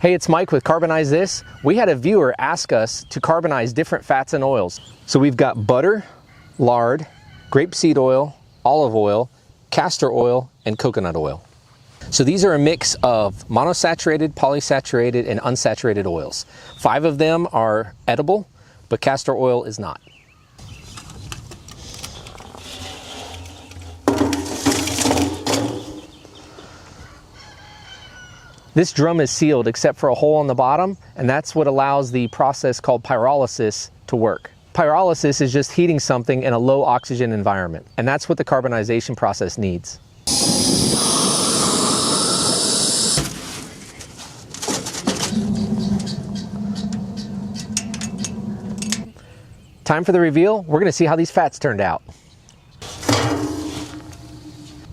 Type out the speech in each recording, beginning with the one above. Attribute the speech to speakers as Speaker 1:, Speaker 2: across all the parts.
Speaker 1: Hey, it's Mike with Carbonize This. We had a viewer ask us to carbonize different fats and oils. So we've got butter, lard, grapeseed oil, olive oil, castor oil, and coconut oil. So these are a mix of monosaturated, polysaturated, and unsaturated oils. 5 of them are edible, but castor oil is not. This drum is sealed except for a hole on the bottom, and that's what allows the process called pyrolysis to work. Pyrolysis is just heating something in a low oxygen environment, and that's what the carbonization process needs. Time for the reveal. We're going to see how these fats turned out.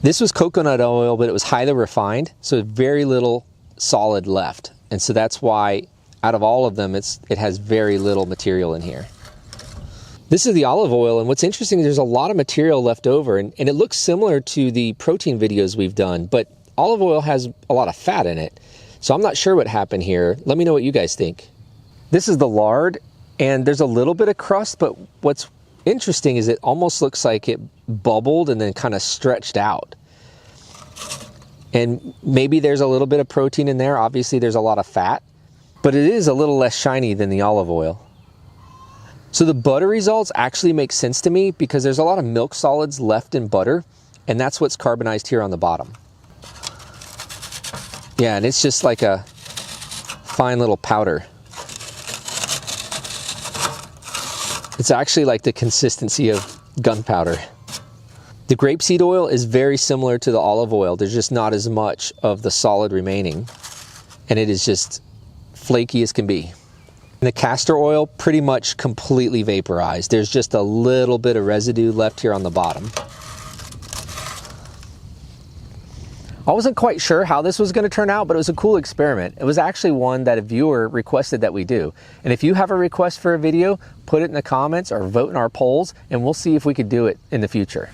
Speaker 1: This was coconut oil, but it was highly refined, so very little solid left, and so that's why out of all of them it has very little material in here. This is the olive oil, and what's interesting is there's a lot of material left over, and it looks similar to the protein videos we've done, but olive oil has a lot of fat in it, so I'm not sure what happened here. Let me know what you guys think. This is the lard, and there's a little bit of crust, but what's interesting is it almost looks like it bubbled and then kind of stretched out. And maybe there's a little bit of protein in there. Obviously there's a lot of fat, but it is a little less shiny than the olive oil. So the butter results actually make sense to me because there's a lot of milk solids left in butter, and that's what's carbonized here on the bottom. Yeah, and it's just like a fine little powder. It's actually like the consistency of gunpowder. The grapeseed oil is very similar to the olive oil. There's just not as much of the solid remaining, and it is just flaky as can be. And the castor oil pretty much completely vaporized. There's just a little bit of residue left here on the bottom. I wasn't quite sure how this was going to turn out, but it was a cool experiment. It was actually one that a viewer requested that we do. And if you have a request for a video, put it in the comments or vote in our polls, and we'll see if we could do it in the future.